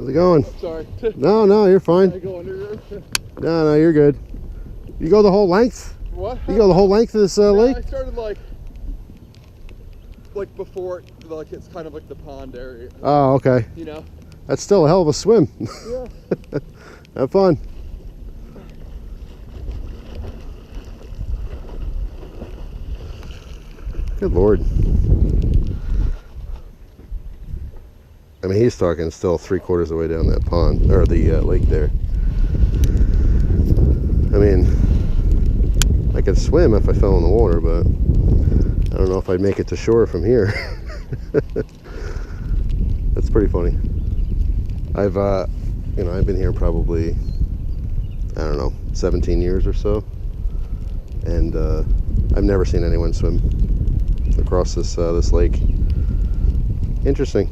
How's it going? Sorry. No, you're fine. I go under here. No, you're good. You go the whole length? What? You go the whole length of this lake? I started like before, like it's kind of like the pond area. Oh, okay. You know? That's still a hell of a swim. Yeah. Have fun. Good Lord. I mean, he's talking still 3/4 of the way down that pond, or the lake there. I mean, I could swim if I fell in the water, but I don't know if I'd make it to shore from here. That's pretty funny. I've been here probably, I don't know, 17 years or so, and I've never seen anyone swim across this lake. Interesting.